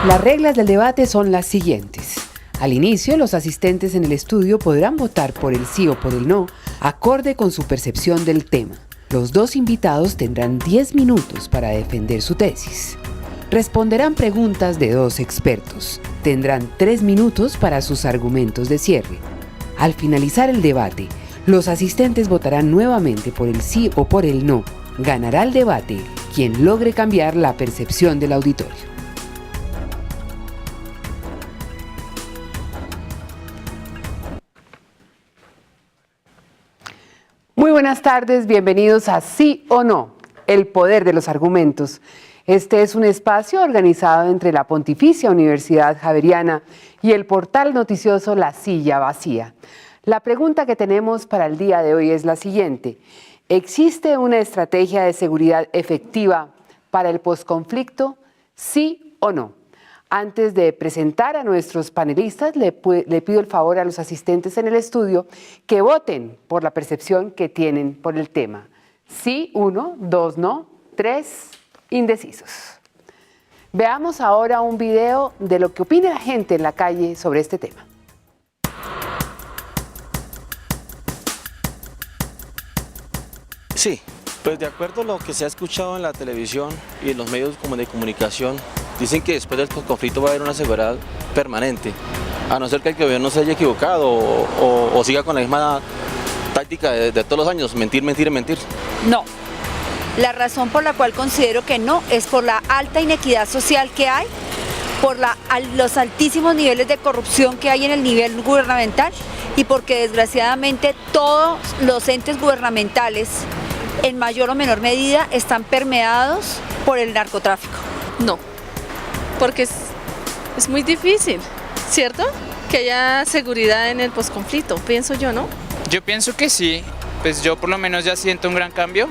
Las reglas del debate son las siguientes. Al inicio, los asistentes en el estudio podrán votar por el sí o por el no, acorde con su percepción del tema. Los dos invitados tendrán 10 minutos para defender su tesis. Responderán preguntas de dos expertos. Tendrán 3 minutos para sus argumentos de cierre. Al finalizar el debate, los asistentes votarán nuevamente por el sí o por el no. Ganará el debate quien logre cambiar la percepción del auditorio. Muy buenas tardes, bienvenidos a Sí o No, el poder de los argumentos. Este es un espacio organizado entre la Pontificia Universidad Javeriana y el portal noticioso La Silla Vacía. La pregunta que tenemos para el día de hoy es la siguiente. ¿Existe una estrategia de seguridad efectiva para el posconflicto? ¿Sí o no? Antes de presentar a nuestros panelistas, le pido el favor a los asistentes en el estudio que voten por la percepción que tienen por el tema. Sí, 1, 2, no, 3, indecisos. Veamos ahora un video de lo que opina la gente en la calle sobre este tema. Sí, pues de acuerdo a lo que se ha escuchado en la televisión y en los medios de comunicación, dicen que después del conflicto va a haber una seguridad permanente, a no ser que el gobierno se haya equivocado o siga con la misma táctica de todos los años, mentir, mentir y mentir. No. La razón por la cual considero que no es por la alta inequidad social que hay, por los altísimos niveles de corrupción que hay en el nivel gubernamental y porque desgraciadamente todos los entes gubernamentales en mayor o menor medida están permeados por el narcotráfico. No, porque es muy difícil, ¿cierto? Que haya seguridad en el posconflicto, pienso yo, ¿no? Yo pienso que sí, pues yo por lo menos ya siento un gran cambio.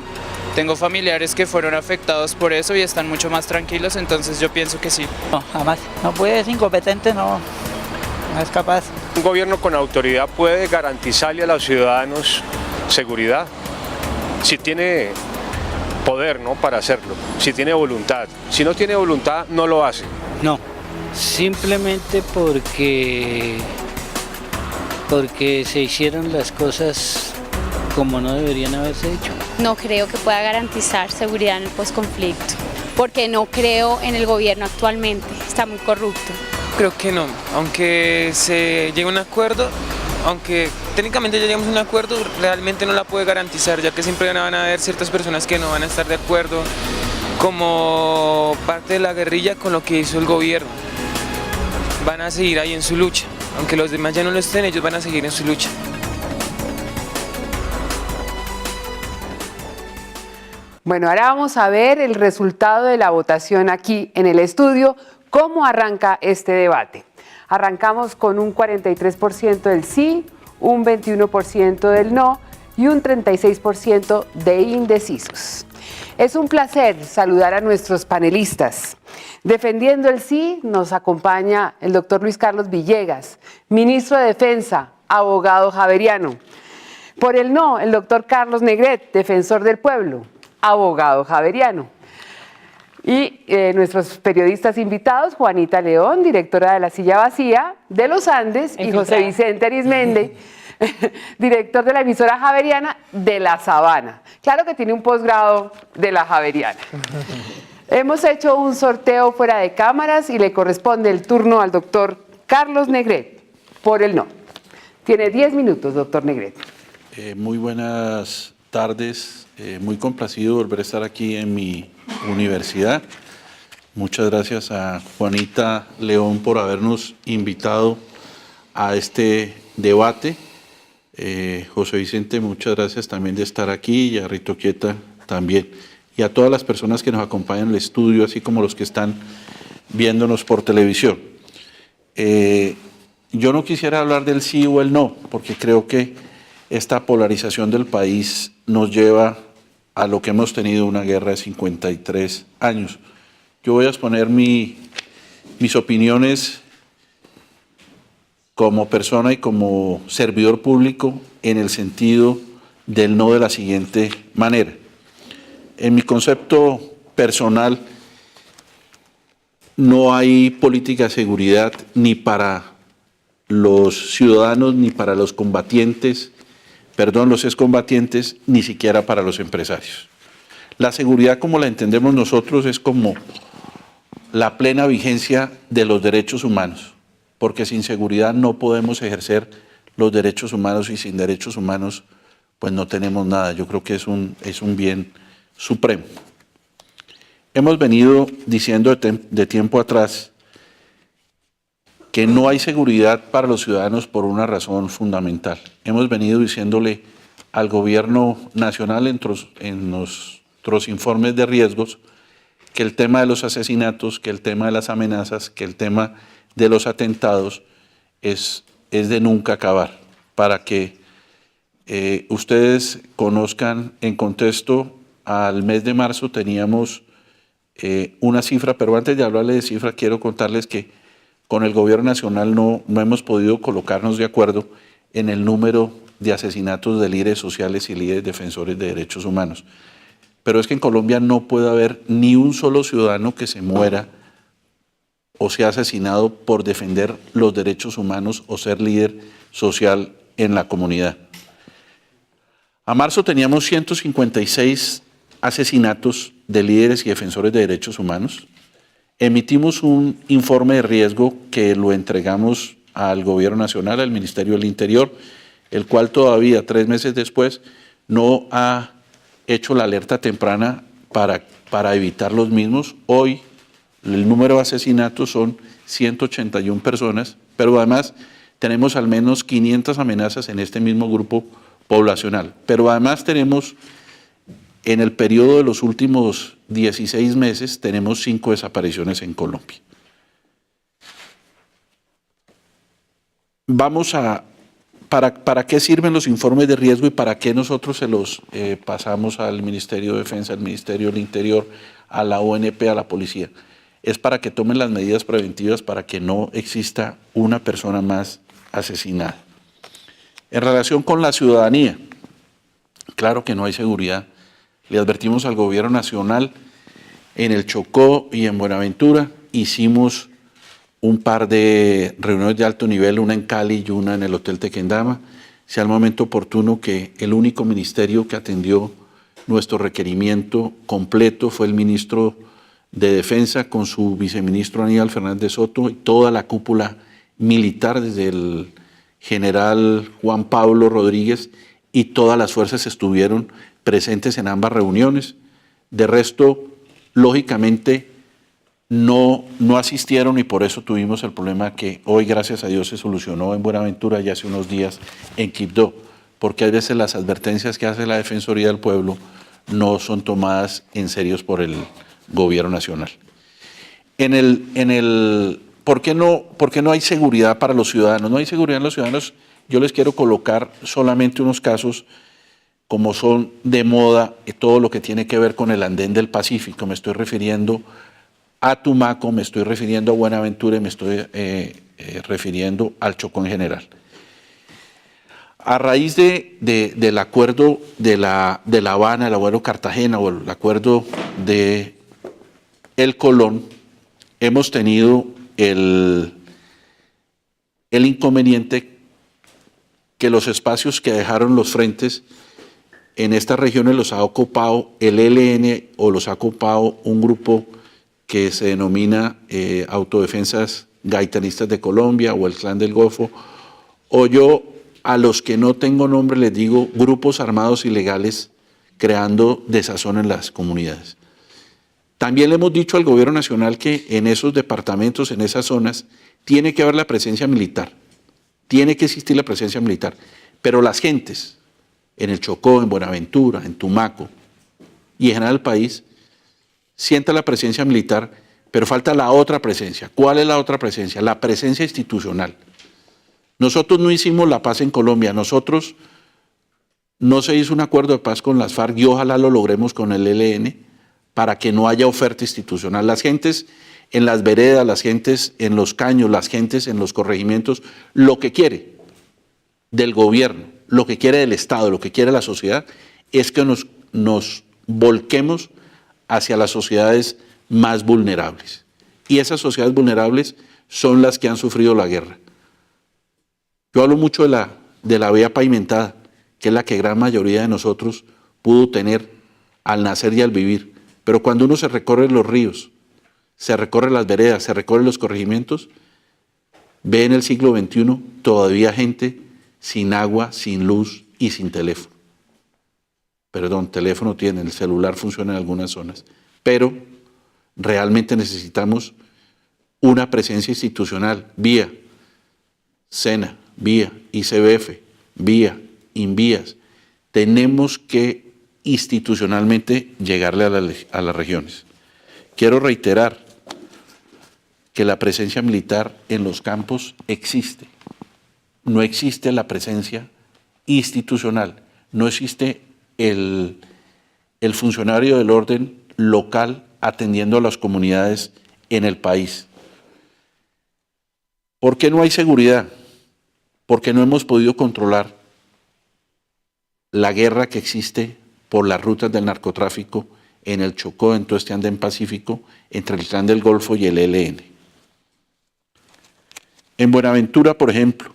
Tengo familiares que fueron afectados por eso y están mucho más tranquilos, entonces yo pienso que sí. No, jamás. No puede, es incompetente, no es capaz. Un gobierno con autoridad puede garantizarle a los ciudadanos seguridad, si tiene poder, ¿no?, para hacerlo, si tiene voluntad. Si no tiene voluntad, no lo hace. No, simplemente porque se hicieron las cosas como no deberían haberse hecho. No creo que pueda garantizar seguridad en el posconflicto, porque no creo en el gobierno actualmente, está muy corrupto. Creo que no, aunque se llegue a un acuerdo, aunque técnicamente ya llegamos a un acuerdo, realmente no la puede garantizar, ya que siempre van a haber ciertas personas que no van a estar de acuerdo, como parte de la guerrilla con lo que hizo el gobierno. Van a seguir ahí en su lucha, aunque los demás ya no lo estén, ellos van a seguir en su lucha. Bueno, ahora vamos a ver el resultado de la votación aquí en el estudio. ¿Cómo arranca este debate? Arrancamos con un 43% del sí, un 21% del no y un 36% de indecisos. Es un placer saludar a nuestros panelistas. Defendiendo el sí nos acompaña el doctor Luis Carlos Villegas, ministro de Defensa, abogado javeriano. Por el no, el doctor Carlos Negret, defensor del pueblo, abogado javeriano. Y nuestros periodistas invitados, Juanita León, directora de La Silla Vacía, de los Andes, y José Vicente Arismendi, director de la emisora javeriana de La Sabana. Claro que tiene un posgrado de la javeriana. Hemos hecho un sorteo fuera de cámaras y le corresponde el turno al doctor Carlos Negret, por el no. Tiene 10 minutos, doctor Negret. Muy buenas tardes, muy complacido volver a estar aquí en mi universidad. Muchas gracias a Juanita León por habernos invitado a este debate. José Vicente, muchas gracias también de estar aquí, y a Rito Quieta también. Y a todas las personas que nos acompañan en el estudio, así como los que están viéndonos por televisión. Yo no quisiera hablar del sí o el no, porque creo que esta polarización del país nos lleva a lo que hemos tenido una guerra de 53 años. Yo voy a exponer mis opiniones como persona y como servidor público en el sentido del no de la siguiente manera. En mi concepto personal, no hay política de seguridad ni para los ciudadanos, ni para los combatientes, los excombatientes, ni siquiera para los empresarios. La seguridad, como la entendemos nosotros, es como la plena vigencia de los derechos humanos, porque sin seguridad no podemos ejercer los derechos humanos, y sin derechos humanos pues no tenemos nada. Yo creo que es un bien supremo. Hemos venido diciendo de tiempo atrás que no hay seguridad para los ciudadanos por una razón fundamental. Hemos venido diciéndole al gobierno nacional en nuestros informes de riesgos que el tema de los asesinatos, que el tema de las amenazas, que el tema de los atentados es de nunca acabar. Para que ustedes conozcan en contexto, al mes de marzo teníamos una cifra, pero antes de hablarles de cifra quiero contarles que con el gobierno nacional no hemos podido colocarnos de acuerdo en el número de asesinatos de líderes sociales y líderes defensores de derechos humanos. Pero es que en Colombia no puede haber ni un solo ciudadano que se muera o sea asesinado por defender los derechos humanos o ser líder social en la comunidad. A marzo teníamos 156 asesinatos de líderes y defensores de derechos humanos. Emitimos un informe de riesgo que lo entregamos al Gobierno Nacional, al Ministerio del Interior, el cual todavía 3 meses después no ha hecho la alerta temprana para evitar los mismos. Hoy el número de asesinatos son 181 personas, pero además tenemos al menos 500 amenazas en este mismo grupo poblacional. Pero además tenemos, en el periodo de los últimos 16 meses, tenemos 5 desapariciones en Colombia. ¿Para qué sirven los informes de riesgo y para qué nosotros se los pasamos al Ministerio de Defensa, al Ministerio del Interior, a la ONP, a la policía? Es para que tomen las medidas preventivas para que no exista una persona más asesinada. En relación con la ciudadanía, claro que no hay seguridad. Le advertimos al Gobierno Nacional en el Chocó y en Buenaventura. Hicimos un par de reuniones de alto nivel, una en Cali y una en el Hotel Tequendama. Sea el momento oportuno que el único ministerio que atendió nuestro requerimiento completo fue el ministro de Defensa con su viceministro Aníbal Fernández Soto y toda la cúpula militar, desde el general Juan Pablo Rodríguez, y todas las fuerzas estuvieron presentes en ambas reuniones. De resto, lógicamente, no asistieron y por eso tuvimos el problema que hoy, gracias a Dios, se solucionó en Buenaventura y hace unos días en Quibdó, porque a veces las advertencias que hace la Defensoría del Pueblo no son tomadas en serio por el Gobierno Nacional. ¿Por qué no hay seguridad para los ciudadanos? No hay seguridad en los ciudadanos. Yo les quiero colocar solamente unos casos como son de moda, todo lo que tiene que ver con el andén del Pacífico. Me estoy refiriendo a Tumaco, me estoy refiriendo a Buenaventura y me estoy refiriendo al Chocó en general. A raíz del acuerdo de La Habana, el acuerdo de Cartagena o el acuerdo de El Colón, hemos tenido el inconveniente que los espacios que dejaron los frentes en estas regiones los ha ocupado el ELN o los ha ocupado un grupo que se denomina Autodefensas Gaitanistas de Colombia o el Clan del Golfo, o yo a los que no tengo nombre les digo grupos armados ilegales creando desazón en las comunidades. También le hemos dicho al Gobierno Nacional que en esos departamentos, en esas zonas, tiene que haber la presencia militar, tiene que existir la presencia militar, pero las gentes en el Chocó, en Buenaventura, en Tumaco y en general el país, sienta la presencia militar, pero falta la otra presencia. ¿Cuál es la otra presencia? La presencia institucional. Nosotros no hicimos la paz en Colombia, nosotros no se hizo un acuerdo de paz con las FARC y ojalá lo logremos con el ELN para que no haya oferta institucional. Las gentes en las veredas, las gentes en los caños, las gentes en los corregimientos, lo que quiere del gobierno, lo que quiere del Estado, lo que quiere la sociedad, es que nos volquemos hacia las sociedades más vulnerables. y esas sociedades vulnerables son las que han sufrido la guerra. Yo hablo mucho de la vía pavimentada, que es la que gran mayoría de nosotros pudo tener al nacer y al vivir. Pero cuando uno se recorre los ríos, se recorre las veredas, se recorre los corregimientos, ve en el siglo XXI todavía gente sin agua, sin luz y sin teléfono. Perdón, teléfono tiene, el celular funciona en algunas zonas, pero realmente necesitamos una presencia institucional vía SENA, vía ICBF, vía INVIAS. Tenemos que institucionalmente llegarle a las regiones. Quiero reiterar que la presencia militar en los campos existe. No existe la presencia institucional, no existe el funcionario del orden local atendiendo a las comunidades en el país. ¿Por qué no hay seguridad? Porque no hemos podido controlar la guerra que existe por las rutas del narcotráfico en el Chocó, en todo este andén pacífico, entre el Clan del Golfo y el ELN. En Buenaventura, por ejemplo,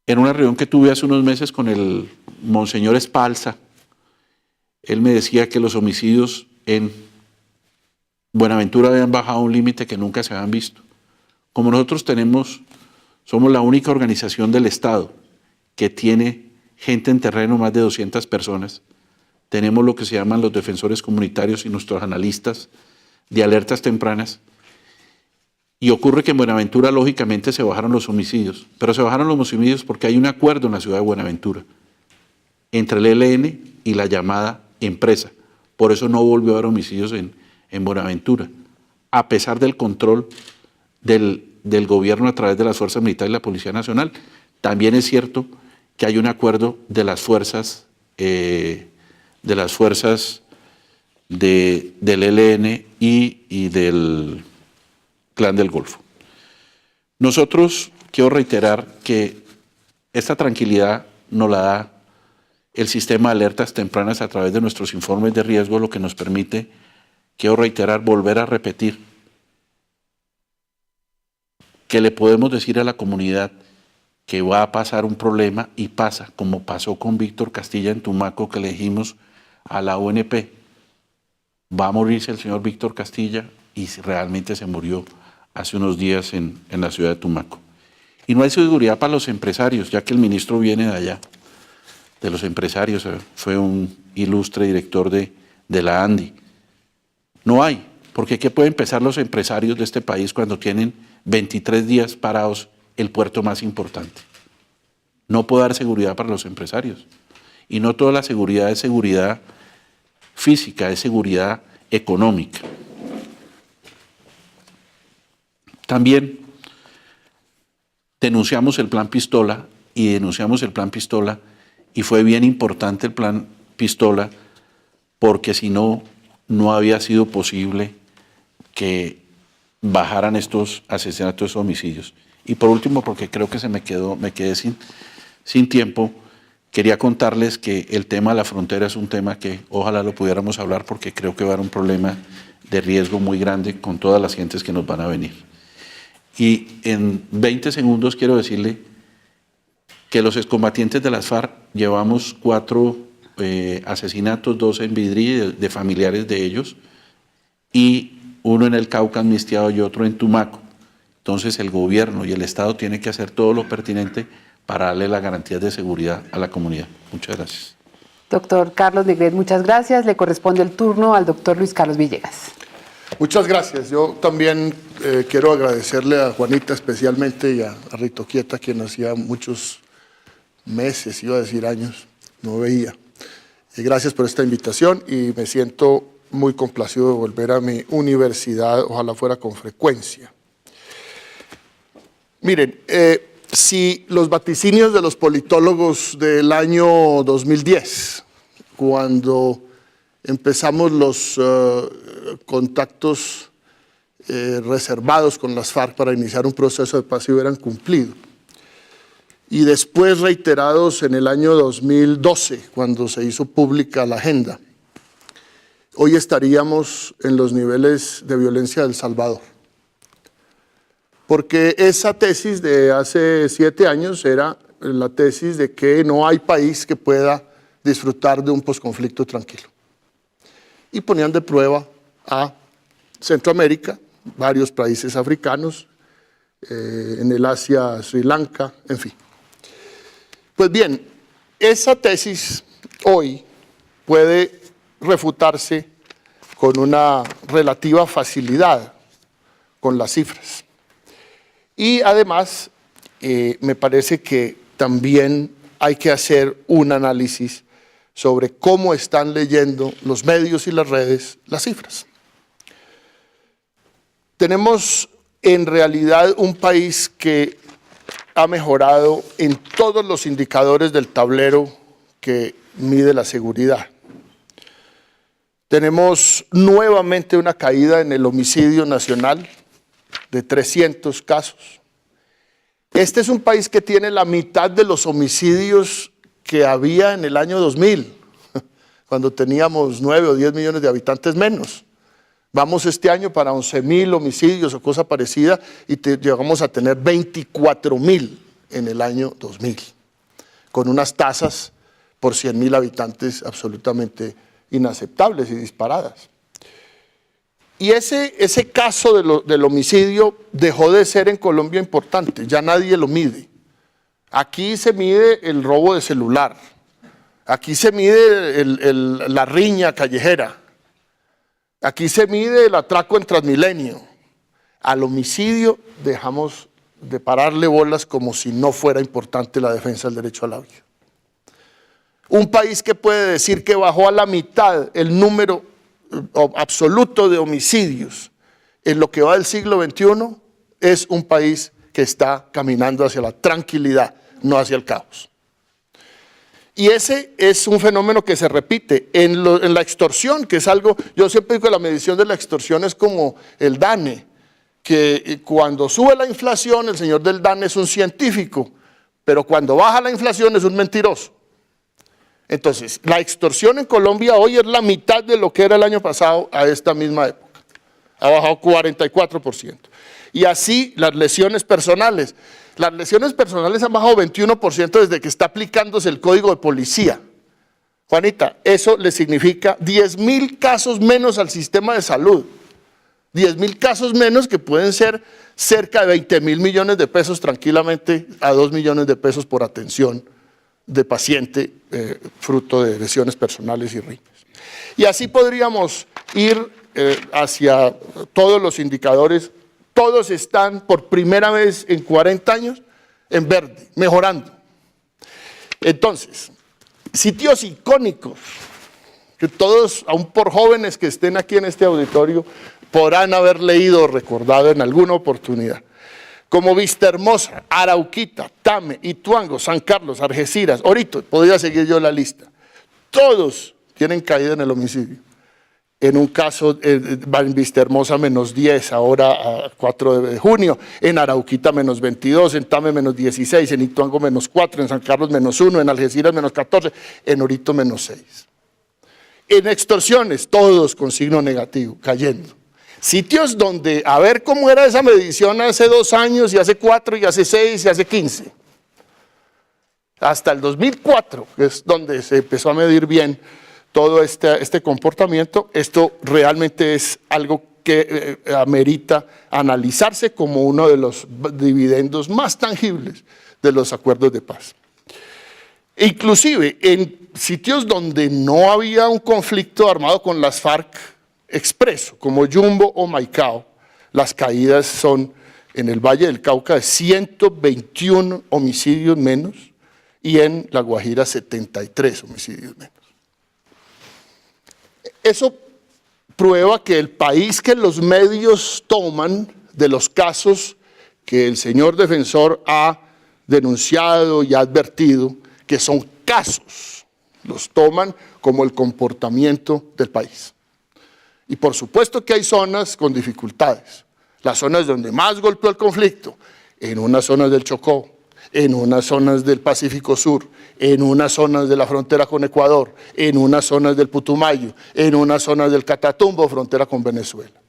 en una reunión que tuve hace unos meses con el monseñor Espalza, él me decía que los homicidios en Buenaventura habían bajado a un límite que nunca se habían visto. Como nosotros somos la única organización del Estado que tiene gente en terreno, más de 200 personas, tenemos lo que se llaman los defensores comunitarios y nuestros analistas de alertas tempranas, y ocurre que en Buenaventura lógicamente se bajaron los homicidios, pero se bajaron los homicidios porque hay un acuerdo en la ciudad de Buenaventura entre el ELN y la llamada empresa. Por eso no volvió a haber homicidios en Buenaventura, a pesar del control del gobierno a través de las fuerzas militares y la Policía Nacional. También es cierto que hay un acuerdo de las fuerzas del ELN y del Clan del Golfo. Nosotros, quiero reiterar que esta tranquilidad nos la da el sistema de alertas tempranas a través de nuestros informes de riesgo, lo que nos permite, quiero reiterar, volver a repetir, que le podemos decir a la comunidad que va a pasar un problema y pasa, como pasó con Víctor Castilla en Tumaco, que le dijimos a la ONP, va a morirse el señor Víctor Castilla, y realmente se murió hace unos días en la ciudad de Tumaco. Y no hay seguridad para los empresarios, ya que el ministro viene de allá, de los empresarios, fue un ilustre director de la ANDI. No hay, porque ¿qué pueden pensar los empresarios de este país cuando tienen 23 días parados el puerto más importante? No puede dar seguridad para los empresarios. Y no toda la seguridad es seguridad física, es seguridad económica. También denunciamos el plan Pistola y fue bien importante el plan Pistola porque si no, no había sido posible que bajaran estos asesinatos, estos homicidios. Y por último, porque creo que me quedé sin tiempo, quería contarles que el tema de la frontera es un tema que ojalá lo pudiéramos hablar porque creo que va a haber un problema de riesgo muy grande con todas las gentes que nos van a venir. Y en 20 segundos quiero decirle que los excombatientes de las FARC llevamos 4 asesinatos, 2 en Vidrí de familiares de ellos y uno en el Cauca amnistiado y otro en Tumaco. Entonces el gobierno y el Estado tienen que hacer todo lo pertinente para darle las garantías de seguridad a la comunidad. Muchas gracias. Doctor Carlos Negret, muchas gracias. Le corresponde el turno al doctor Luis Carlos Villegas. Muchas gracias. Yo también quiero agradecerle a Juanita especialmente y a Rito Quieta, quien hacía muchos meses, iba a decir años, no veía. Gracias por esta invitación y me siento muy complacido de volver a mi universidad, ojalá fuera con frecuencia. Miren, si los vaticinios de los politólogos del año 2010, cuando empezamos los contactos reservados con las FARC para iniciar un proceso de paz, se hubieran cumplido, y después reiterados en el año 2012, cuando se hizo pública la agenda, hoy estaríamos en los niveles de violencia de El Salvador. Porque esa tesis de hace 7 años era la tesis de que no hay país que pueda disfrutar de un posconflicto tranquilo. Y ponían de prueba a Centroamérica, varios países africanos, en el Asia, Sri Lanka, en fin. Pues bien, esa tesis hoy puede refutarse con una relativa facilidad con las cifras. Y además, me parece que también hay que hacer un análisis sobre cómo están leyendo los medios y las redes las cifras. Tenemos en realidad un país que ha mejorado en todos los indicadores del tablero que mide la seguridad. Tenemos nuevamente una caída en el homicidio nacional de 300 casos. Este es un país que tiene la mitad de los homicidios que había en el año 2000, cuando teníamos 9 o 10 millones de habitantes menos. Vamos este año para 11.000 homicidios o cosa parecida y llegamos a tener 24.000 en el año 2000, con unas tasas por 100.000 habitantes absolutamente inaceptables y disparadas. Y ese caso del homicidio dejó de ser en Colombia importante, ya nadie lo mide. Aquí se mide el robo de celular, aquí se mide la riña callejera, aquí se mide el atraco en Transmilenio. Al homicidio dejamos de pararle bolas como si no fuera importante la defensa del derecho a la vida. Un país que puede decir que bajó a la mitad el número absoluto de homicidios en lo que va del siglo XXI es un país que está caminando hacia la tranquilidad, no hacia el caos. Y ese es un fenómeno que se repite en la extorsión, que es algo, yo siempre digo que la medición de la extorsión es como el DANE, que cuando sube la inflación el señor del DANE es un científico, pero cuando baja la inflación es un mentiroso. Entonces, la extorsión en Colombia hoy es la mitad de lo que era el año pasado a esta misma época. Ha bajado 44%. Y así las lesiones personales. Las lesiones personales han bajado 21% desde que está aplicándose el código de policía. Juanita, eso le significa 10.000 casos menos al sistema de salud. 10.000 casos menos que pueden ser cerca de 20.000 millones de pesos tranquilamente a 2 millones de pesos por atención de paciente fruto de lesiones personales y riñas. Y así podríamos ir hacia todos los indicadores. Todos están por primera vez en 40 años en verde, mejorando. Entonces, sitios icónicos que todos, aún por jóvenes que estén aquí en este auditorio, podrán haber leído o recordado en alguna oportunidad, como Vistahermosa, Arauquita, Tame, Ituango, San Carlos, Algeciras, Orito, podría seguir yo la lista. Todos tienen caída en el homicidio. En un caso, en Vistahermosa menos 10, ahora a 4 de junio, en Arauquita menos 22, en Tame menos 16, en Ituango menos 4, en San Carlos menos 1, en Algeciras menos 14, en Orito menos 6. En extorsiones, todos con signo negativo, cayendo. Sitios donde, a ver cómo era esa medición hace 2 años, y hace 4, y hace 6, y hace 15. Hasta el 2004, que es donde se empezó a medir bien todo este comportamiento. Esto realmente es algo que amerita analizarse como uno de los dividendos más tangibles de los acuerdos de paz. Inclusive en sitios donde no había un conflicto armado con las FARC expreso, como Yumbo o Maicao, las caídas son en el Valle del Cauca de 121 homicidios menos y en La Guajira 73 homicidios menos. Eso prueba que el país que los medios toman de los casos que el señor defensor ha denunciado y ha advertido, que son casos, los toman como el comportamiento del país. Y por supuesto que hay zonas con dificultades. Las zonas donde más golpeó el conflicto, en unas zonas del Chocó, en unas zonas del Pacífico Sur, en unas zonas de la frontera con Ecuador, en unas zonas del Putumayo, en unas zonas del Catatumbo, frontera con Venezuela.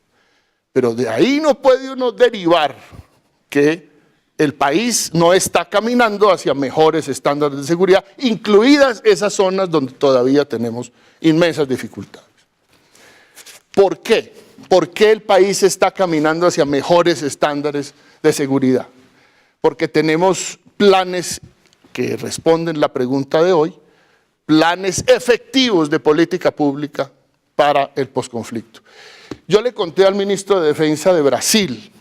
Pero de ahí no puede uno derivar que el país no está caminando hacia mejores estándares de seguridad, incluidas esas zonas donde todavía tenemos inmensas dificultades. ¿Por qué? ¿Por qué el país está caminando hacia mejores estándares de seguridad? Porque tenemos planes que responden la pregunta de hoy, planes efectivos de política pública para el posconflicto. Yo le conté al ministro de Defensa de Brasil,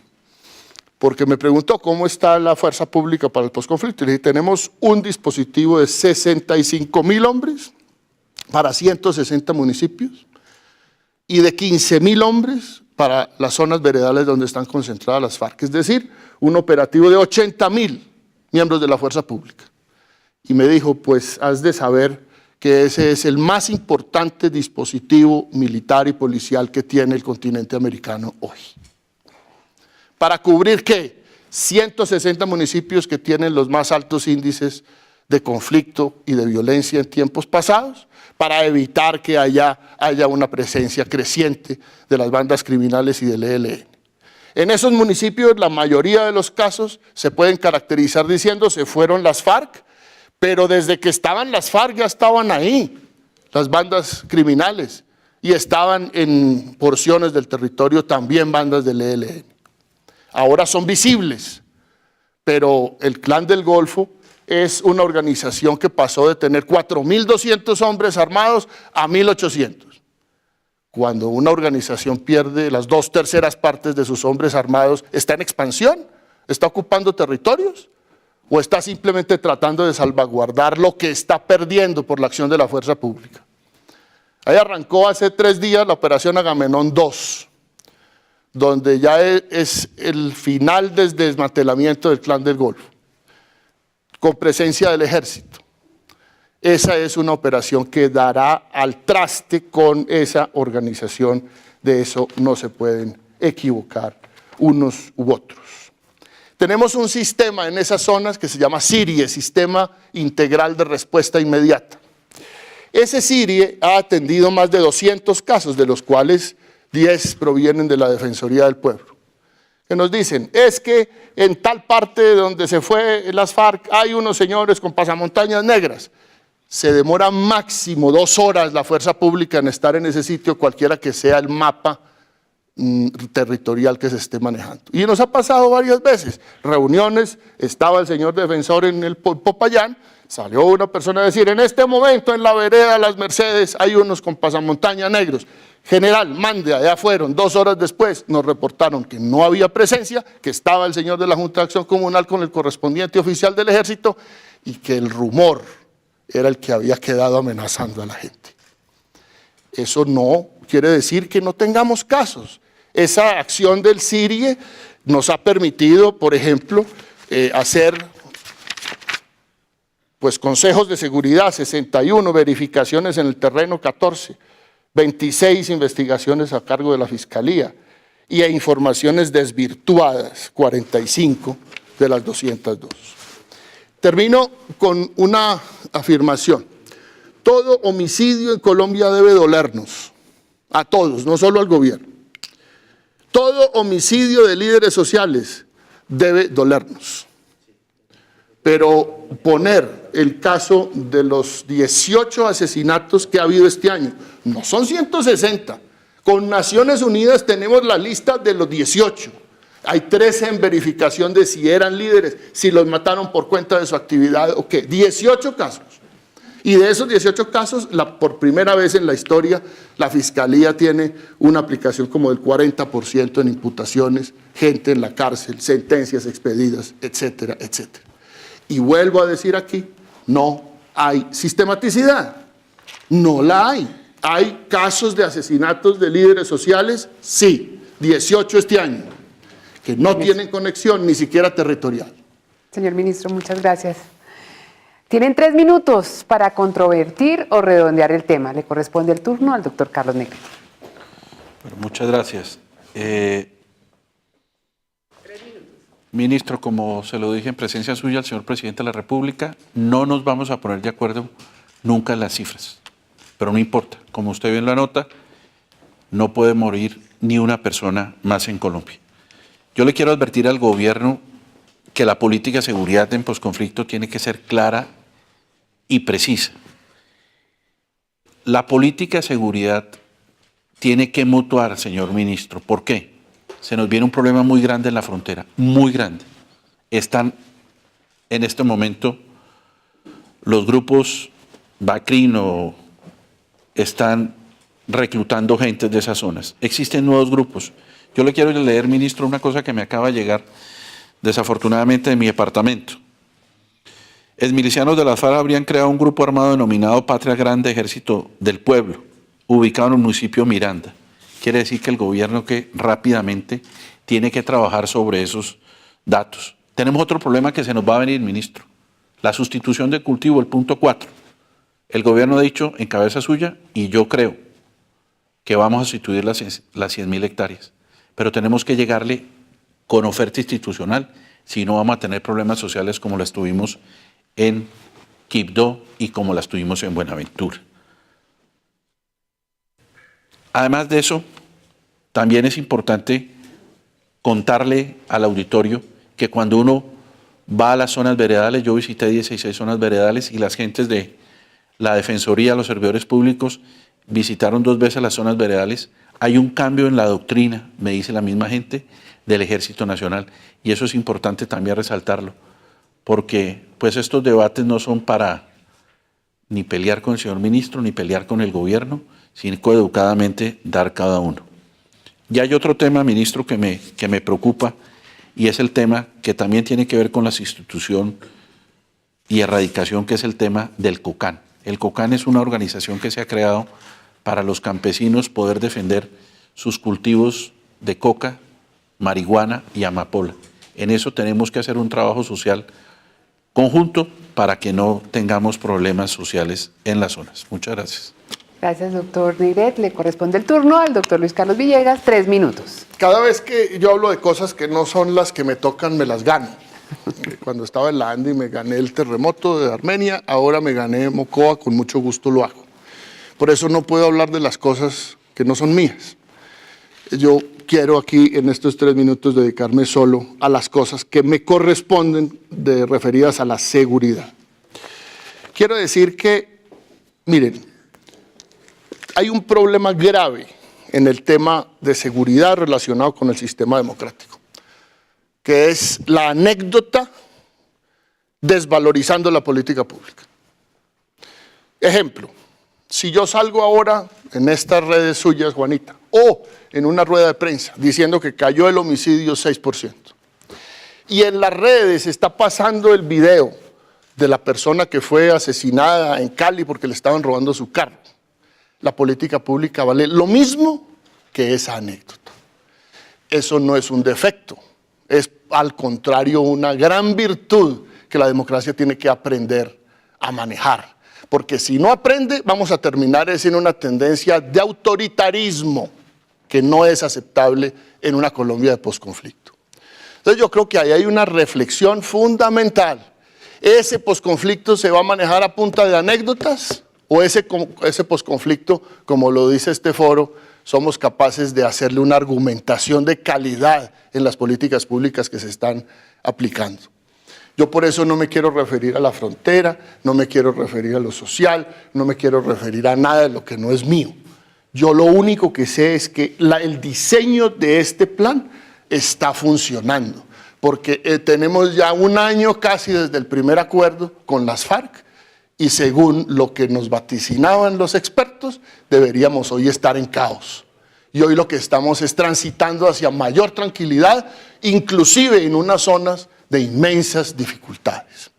porque me preguntó cómo está la fuerza pública para el posconflicto. Le dije, tenemos un dispositivo de 65.000 hombres para 160 municipios y de 15.000 hombres para las zonas veredales donde están concentradas las FARC, es decir, un operativo de 80.000 miembros de la fuerza pública. Y me dijo, pues has de saber que ese es el más importante dispositivo militar y policial que tiene el continente americano hoy. ¿Para cubrir qué? 160 municipios que tienen los más altos índices de conflicto y de violencia en tiempos pasados, para evitar que haya una presencia creciente de las bandas criminales y del ELN. En esos municipios la mayoría de los casos se pueden caracterizar diciendo se fueron las FARC, pero desde que estaban las FARC ya estaban ahí las bandas criminales y estaban en porciones del territorio también bandas del ELN. Ahora son visibles, pero el Clan del Golfo es una organización que pasó de tener 4.200 hombres armados a 1.800. Cuando una organización pierde las 2/3 partes de sus hombres armados, ¿está en expansión? ¿Está ocupando territorios? ¿O está simplemente tratando de salvaguardar lo que está perdiendo por la acción de la fuerza pública? Ahí arrancó hace 3 días la operación Agamenón 2, donde ya es el final del desmantelamiento del Clan del Golfo, con presencia del ejército. Esa es una operación que dará al traste con esa organización, de eso no se pueden equivocar unos u otros. Tenemos un sistema en esas zonas que se llama SIRIE, Sistema Integral de Respuesta Inmediata. Ese SIRIE ha atendido más de 200 casos, de los cuales 10 provienen de la Defensoría del Pueblo, que nos dicen, es que en tal parte donde se fue las FARC hay unos señores con pasamontañas negras. Se demora máximo 2 horas la fuerza pública en estar en ese sitio, cualquiera que sea el mapa territorial que se esté manejando. Y nos ha pasado varias veces, reuniones, estaba el señor defensor en el Popayán, salió una persona a decir, en este momento en la vereda Las Mercedes hay unos con pasamontaña negros. General, mande, allá fueron, 2 horas después nos reportaron que no había presencia, que estaba el señor de la Junta de Acción Comunal con el correspondiente oficial del ejército y que el rumor era el que había quedado amenazando a la gente. Eso no quiere decir que no tengamos casos. Esa acción del SIRIE nos ha permitido, por ejemplo, hacer consejos de seguridad, 61, verificaciones en el terreno, 14, 26 investigaciones a cargo de la Fiscalía y informaciones desvirtuadas, 45 de las 202. Termino con una afirmación. Todo homicidio en Colombia debe dolernos, a todos, no solo al gobierno. Todo homicidio de líderes sociales debe dolernos. Pero poner el caso de los 18 asesinatos que ha habido este año, no son 160. Con Naciones Unidas tenemos la lista de los 18. Hay 13 en verificación de si eran líderes, si los mataron por cuenta de su actividad o qué. 18 casos. Y de esos 18 casos, por primera vez en la historia, la Fiscalía tiene una aplicación como del 40% en imputaciones, gente en la cárcel, sentencias expedidas, etcétera, etcétera. Y vuelvo a decir aquí, no hay sistematicidad, no la hay. ¿Hay casos de asesinatos de líderes sociales? Sí, 18 este año, que no tienen conexión ni siquiera territorial. Señor ministro, muchas gracias. Tienen 3 minutos para controvertir o redondear el tema. Le corresponde el turno al doctor Carlos Negrete. Bueno, muchas gracias. 3 minutos. Ministro, como se lo dije en presencia suya al señor Presidente de la República, no nos vamos a poner de acuerdo nunca en las cifras, pero no importa, como usted bien lo anota, no puede morir ni una persona más en Colombia. Yo le quiero advertir al gobierno que la política de seguridad en posconflicto tiene que ser clara y precisa. La política de seguridad tiene que mutuar, señor ministro. ¿Por qué? Se nos viene un problema muy grande en la frontera, muy grande. Están en este momento los grupos Bacrino, están reclutando gente de esas zonas. Existen nuevos grupos. Yo le quiero leer, ministro, una cosa que me acaba de llegar, desafortunadamente, de mi departamento. Exmilicianos de las FARC habrían creado un grupo armado denominado Patria Grande Ejército del Pueblo, ubicado en el municipio Miranda. Quiere decir que el gobierno que rápidamente tiene que trabajar sobre esos datos. Tenemos otro problema que se nos va a venir, ministro. La sustitución de cultivo, el punto 4. El gobierno ha dicho en cabeza suya, y yo creo que vamos a sustituir las 100.000 hectáreas. Pero tenemos que llegarle con oferta institucional, si no vamos a tener problemas sociales como las tuvimos en Quibdó y como las tuvimos en Buenaventura. Además de eso, también es importante contarle al auditorio que cuando uno va a las zonas veredales, yo visité 16 zonas veredales y las gentes de la Defensoría, los servidores públicos, visitaron 2 veces las zonas veredales. Hay un cambio en la doctrina, me dice la misma gente, del Ejército Nacional, y eso es importante también resaltarlo, porque pues estos debates no son para ni pelear con el señor ministro, ni pelear con el gobierno, sino coeducadamente dar cada uno. Y hay otro tema, ministro, que me preocupa, y es el tema que también tiene que ver con la sustitución y erradicación, que es el tema del COCAN. El COCAN es una organización que se ha creado para los campesinos poder defender sus cultivos de coca, marihuana y amapola. En eso tenemos que hacer un trabajo social conjunto para que no tengamos problemas sociales en las zonas. Muchas gracias. Gracias, doctor Neiret. Le corresponde el turno al doctor Luis Carlos Villegas, 3 minutos. Cada vez que yo hablo de cosas que no son las que me tocan, me las gano. Cuando estaba en la ANDI me gané el terremoto de Armenia, ahora me gané Mocoa, con mucho gusto lo hago. Por eso no puedo hablar de las cosas que no son mías. Yo quiero aquí en estos 3 minutos dedicarme solo a las cosas que me corresponden referidas a la seguridad. Quiero decir que, miren, hay un problema grave en el tema de seguridad relacionado con el sistema democrático, que es la anécdota desvalorizando la política pública. Ejemplo, si yo salgo ahora en estas redes suyas, Juanita, o en una rueda de prensa diciendo que cayó el homicidio 6%, y en las redes está pasando el video de la persona que fue asesinada en Cali porque le estaban robando su carro, la política pública vale lo mismo que esa anécdota. Eso no es un defecto, es al contrario una gran virtud que la democracia tiene que aprender a manejar. Porque si no aprende, vamos a terminar en una tendencia de autoritarismo que no es aceptable en una Colombia de posconflicto. Entonces yo creo que ahí hay una reflexión fundamental. ¿Ese posconflicto se va a manejar a punta de anécdotas? ¿O ese posconflicto, como lo dice este foro, somos capaces de hacerle una argumentación de calidad en las políticas públicas que se están aplicando? Yo por eso no me quiero referir a la frontera, no me quiero referir a lo social, no me quiero referir a nada de lo que no es mío. Yo lo único que sé es que el diseño de este plan está funcionando, porque tenemos ya 1 año casi desde el primer acuerdo con las FARC, y según lo que nos vaticinaban los expertos, deberíamos hoy estar en caos. Y hoy lo que estamos es transitando hacia mayor tranquilidad, inclusive en unas zonas de inmensas dificultades.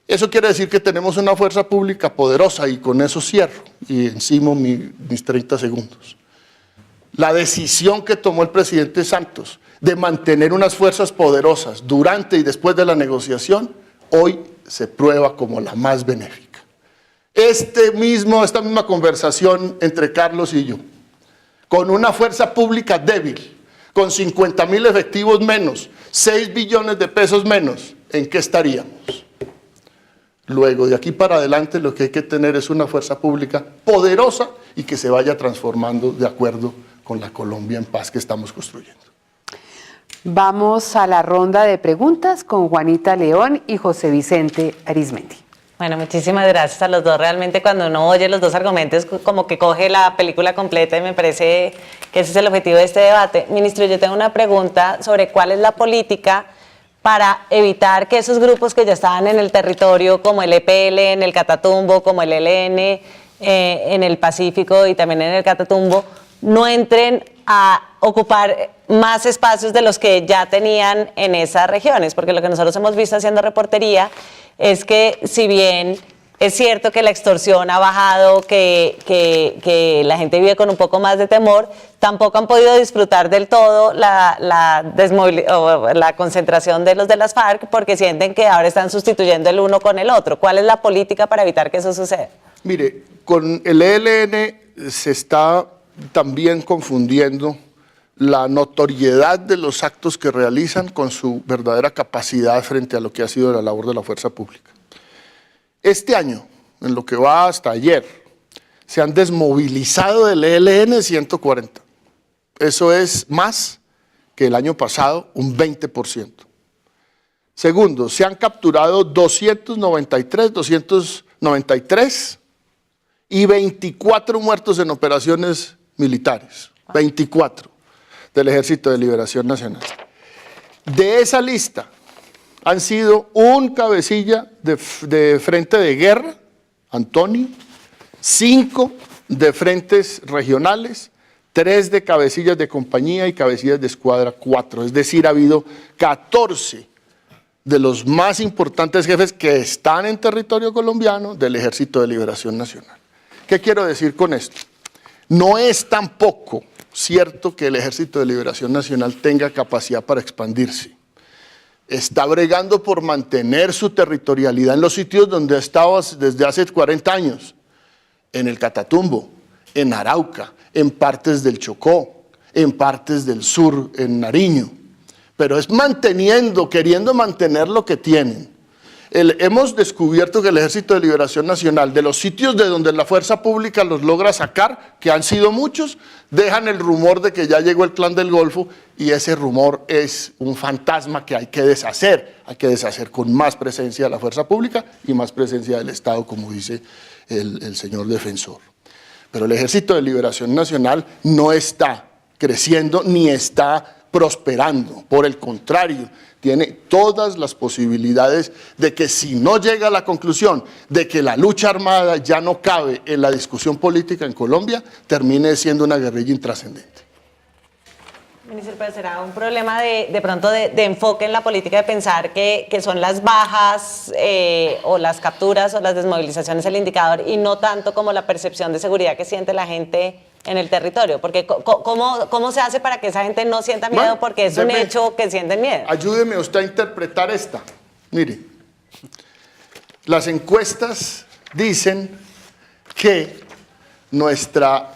Eso quiere decir que tenemos una fuerza pública poderosa, y con eso cierro, y encimo mis 30 segundos. La decisión que tomó el presidente Santos de mantener unas fuerzas poderosas durante y después de la negociación, hoy se prueba como la más benéfica. Esta misma conversación entre Carlos y yo, con una fuerza pública débil, con 50.000 efectivos menos, 6 billones de pesos menos, ¿en qué estaríamos? Luego, de aquí para adelante, lo que hay que tener es una fuerza pública poderosa y que se vaya transformando de acuerdo con la Colombia en paz que estamos construyendo. Vamos a la ronda de preguntas con Juanita León y José Vicente Arizmendi. Bueno, muchísimas gracias a los dos. Realmente cuando uno oye los dos argumentos, como que coge la película completa y me parece que ese es el objetivo de este debate. Ministro, yo tengo una pregunta sobre cuál es la política para evitar que esos grupos que ya estaban en el territorio, como el EPL en el Catatumbo, como el ELN en el Pacífico y también en el Catatumbo, no entren a ocupar más espacios de los que ya tenían en esas regiones, porque lo que nosotros hemos visto haciendo reportería es que si bien es cierto que la extorsión ha bajado, que la gente vive con un poco más de temor, tampoco han podido disfrutar del todo la concentración de los de las FARC porque sienten que ahora están sustituyendo el uno con el otro. ¿Cuál es la política para evitar que eso suceda? Mire, con el ELN se está también confundiendo la notoriedad de los actos que realizan con su verdadera capacidad frente a lo que ha sido la labor de la fuerza pública. Este año, en lo que va hasta ayer, se han desmovilizado del ELN 140. Eso es más que el año pasado, un 20%. Segundo, se han capturado 293 y 24 muertos en operaciones militares, 24 del Ejército de Liberación Nacional. De esa lista han sido un cabecilla de frente de guerra, Antonio, 5 de frentes regionales, 3 de cabecillas de compañía y cabecillas de escuadra, 4. Es decir, ha habido 14 de los más importantes jefes que están en territorio colombiano del Ejército de Liberación Nacional. ¿Qué quiero decir con esto? No es tampoco cierto que el Ejército de Liberación Nacional tenga capacidad para expandirse. Está bregando por mantener su territorialidad en los sitios donde ha estado desde hace 40 años, en el Catatumbo, en Arauca, en partes del Chocó, en partes del sur, en Nariño, pero es queriendo mantener lo que tienen. Hemos descubierto que el Ejército de Liberación Nacional, de los sitios de donde la fuerza pública los logra sacar, que han sido muchos, dejan el rumor de que ya llegó el Clan del Golfo y ese rumor es un fantasma que hay que deshacer con más presencia de la fuerza pública y más presencia del Estado, como dice el señor defensor. Pero el Ejército de Liberación Nacional no está creciendo ni está prosperando, por el contrario, tiene todas las posibilidades de que si no llega a la conclusión de que la lucha armada ya no cabe en la discusión política en Colombia, termine siendo una guerrilla intrascendente. Ministro, pero será un problema de pronto de enfoque en la política, de pensar que son las bajas o las capturas o las desmovilizaciones el indicador y no tanto como la percepción de seguridad que siente la gente en el territorio, porque ¿cómo se hace para que esa gente no sienta miedo? Bueno, porque es un hecho que sienten miedo. Ayúdeme usted a interpretar esta. Mire, las encuestas dicen que nuestro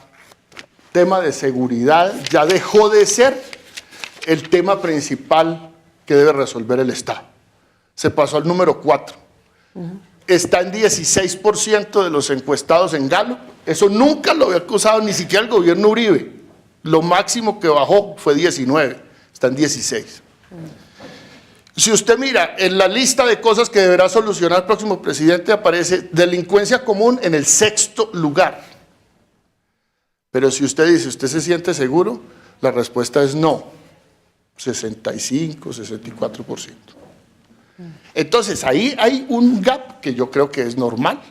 tema de seguridad ya dejó de ser el tema principal que debe resolver el Estado. Se pasó al número 4. Está en 16% de los encuestados en Gallup. Eso nunca lo había acusado ni siquiera el gobierno Uribe. Lo máximo que bajó fue 19, está en 16. Si usted mira en la lista de cosas que deberá solucionar el próximo presidente, aparece delincuencia común en el 6º lugar. Pero si usted dice, ¿usted se siente seguro? La respuesta es no, 65, 64%. Entonces ahí hay un gap que yo creo que es normal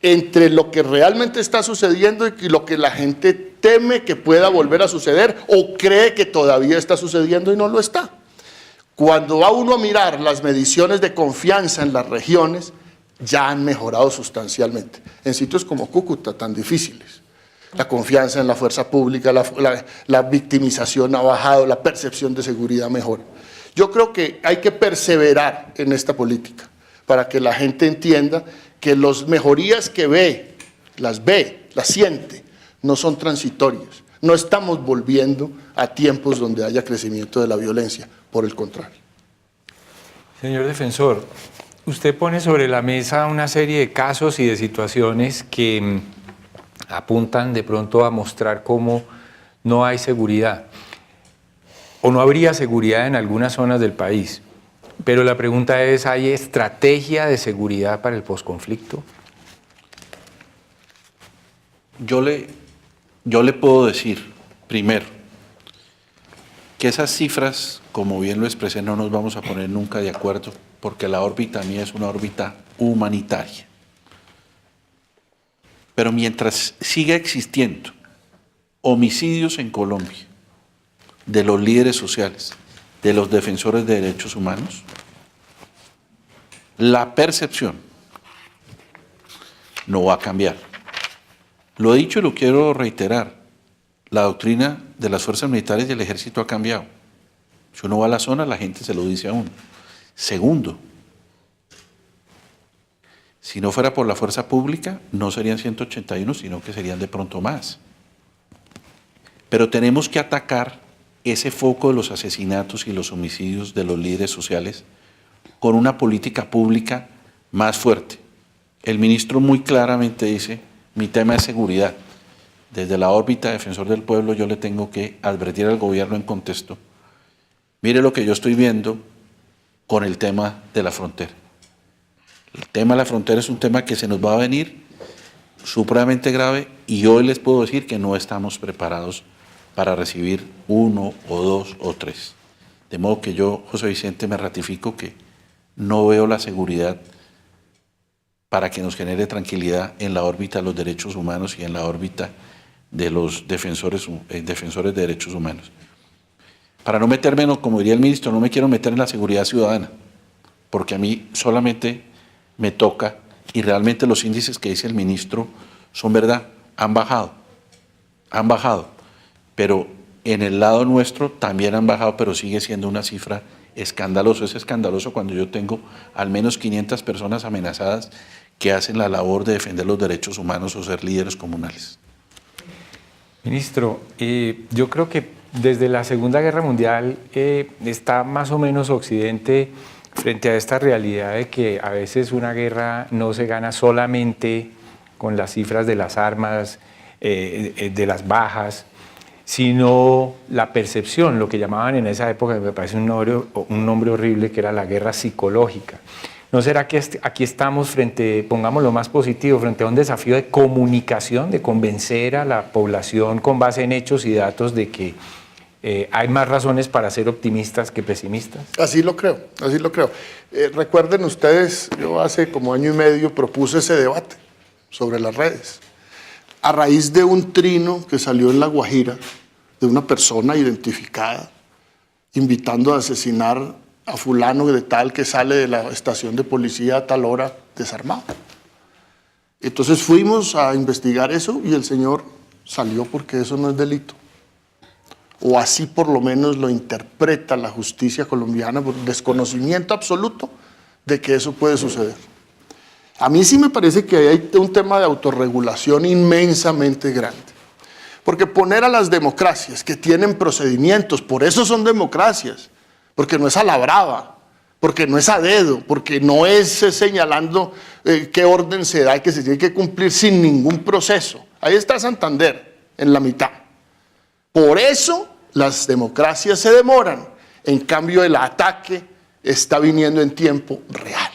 entre lo que realmente está sucediendo y lo que la gente teme que pueda volver a suceder o cree que todavía está sucediendo y no lo está. Cuando va uno a mirar las mediciones de confianza en las regiones, ya han mejorado sustancialmente. En sitios como Cúcuta, tan difíciles. La confianza en la fuerza pública, la victimización ha bajado, la percepción de seguridad mejora. Yo creo que hay que perseverar en esta política para que la gente entienda que las mejorías que las siente, no son transitorias. No estamos volviendo a tiempos donde haya crecimiento de la violencia, por el contrario. Señor defensor, usted pone sobre la mesa una serie de casos y de situaciones que apuntan de pronto a mostrar cómo no hay seguridad o no habría seguridad en algunas zonas del país. Pero la pregunta es, ¿hay estrategia de seguridad para el posconflicto? Yo le puedo decir, primero, que esas cifras, como bien lo expresé, no nos vamos a poner nunca de acuerdo, porque la órbita mía es una órbita humanitaria. Pero mientras siga existiendo homicidios en Colombia, de los líderes sociales, de los defensores de derechos humanos, la percepción no va a cambiar. Lo he dicho y lo quiero reiterar, la doctrina de las fuerzas militares y del ejército ha cambiado. Si uno va a la zona, la gente se lo dice a uno. Segundo, si no fuera por la fuerza pública, no serían 181, sino que serían de pronto más. Pero tenemos que atacar ese foco de los asesinatos y los homicidios de los líderes sociales con una política pública más fuerte. El ministro muy claramente dice, mi tema es seguridad. Desde la órbita defensor del pueblo yo le tengo que advertir al gobierno en contexto. Mire lo que yo estoy viendo con el tema de la frontera. El tema de la frontera es un tema que se nos va a venir supremamente grave y hoy les puedo decir que no estamos preparados para recibir 1 o 2 o 3. De modo que yo, José Vicente, me ratifico que no veo la seguridad para que nos genere tranquilidad en la órbita de los derechos humanos y en la órbita de los defensores de derechos humanos. Para no meterme, como diría el ministro, no me quiero meter en la seguridad ciudadana, porque a mí solamente me toca, y realmente los índices que dice el ministro son verdad, han bajado, pero en el lado nuestro también han bajado, pero sigue siendo una cifra escandalosa. Es escandaloso cuando yo tengo al menos 500 personas amenazadas que hacen la labor de defender los derechos humanos o ser líderes comunales. Ministro, yo creo que desde la Segunda Guerra Mundial está más o menos Occidente frente a esta realidad de que a veces una guerra no se gana solamente con las cifras de las armas, de las bajas, sino la percepción, lo que llamaban en esa época, me parece un nombre horrible, que era la guerra psicológica. ¿No será que aquí estamos frente, pongámoslo más positivo, frente a un desafío de comunicación, de convencer a la población con base en hechos y datos de que hay más razones para ser optimistas que pesimistas? Así lo creo, así lo creo. Recuerden ustedes, yo hace como año y medio propuse ese debate sobre las redes, a raíz de un trino que salió en La Guajira, de una persona identificada, invitando a asesinar a fulano de tal que sale de la estación de policía a tal hora desarmado. Entonces fuimos a investigar eso y el señor salió porque eso no es delito. O así por lo menos lo interpreta la justicia colombiana, por desconocimiento absoluto de que eso puede suceder. A mí sí me parece que hay un tema de autorregulación inmensamente grande. Porque poner a las democracias que tienen procedimientos, por eso son democracias, porque no es a la brava, porque no es a dedo, porque no es señalando qué orden se da y que se tiene que cumplir sin ningún proceso. Ahí está Santander, en la mitad. Por eso las democracias se demoran, en cambio el ataque está viniendo en tiempo real.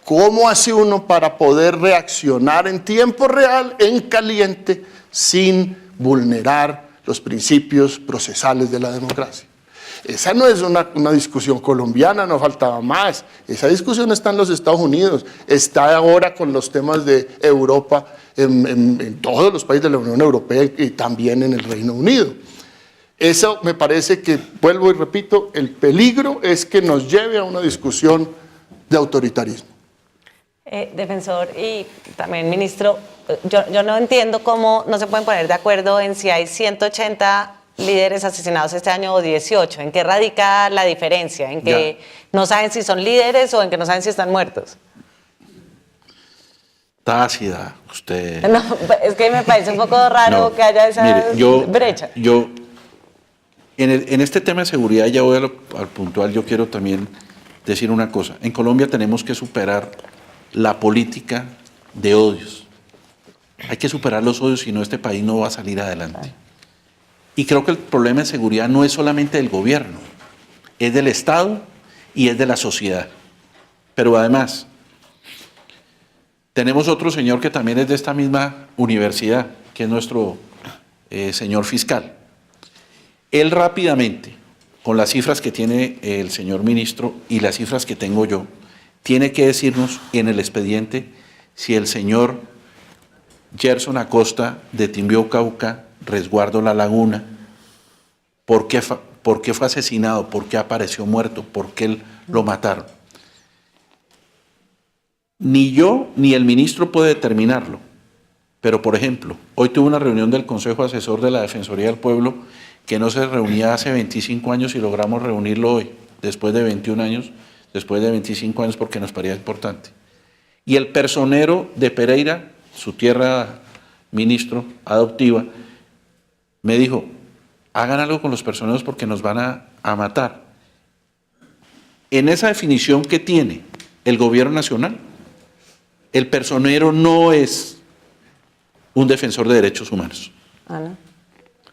¿Cómo hace uno para poder reaccionar en tiempo real, en caliente, sin vulnerar los principios procesales de la democracia? Esa no es una discusión colombiana, no faltaba más. Esa discusión está en los Estados Unidos, está ahora con los temas de Europa, en todos los países de la Unión Europea y también en el Reino Unido. Eso me parece que, vuelvo y repito, el peligro es que nos lleve a una discusión de autoritarismo. Defensor y también ministro, yo no entiendo cómo no se pueden poner de acuerdo en si hay 180 líderes asesinados este año o 18. ¿En qué radica la diferencia? ¿En que no saben si son líderes o en que no saben si están muertos? tácida, usted... No, es que me parece un poco raro No, que haya esa mire, brecha. En este tema de seguridad, ya voy al puntual, yo quiero también decir una cosa. En Colombia tenemos que superar la política de odios. Hay que superar los odios, si no este país no va a salir adelante. Y creo que el problema de seguridad no es solamente del gobierno, es del Estado y es de la sociedad. Pero además, tenemos otro señor que también es de esta misma universidad, que es nuestro señor fiscal. Él rápidamente, con las cifras que tiene el señor ministro y las cifras que tengo yo, tiene que decirnos en el expediente si el señor Gerson Acosta de Timbió, Cauca, Resguardo La Laguna, ¿por qué fue asesinado? ¿Por qué apareció muerto? ¿Por qué lo mataron? Ni yo ni el ministro puede determinarlo. Pero, por ejemplo, hoy tuve una reunión del Consejo Asesor de la Defensoría del Pueblo que no se reunía hace 25 años y logramos reunirlo hoy, después de 21 años, después de 25 años, porque nos parecía importante. Y el personero de Pereira, su tierra, ministro, adoptiva, me dijo, hagan algo con los personeros porque nos van a matar. En esa definición que tiene el gobierno nacional, el personero no es un defensor de derechos humanos. Ah, ¿no?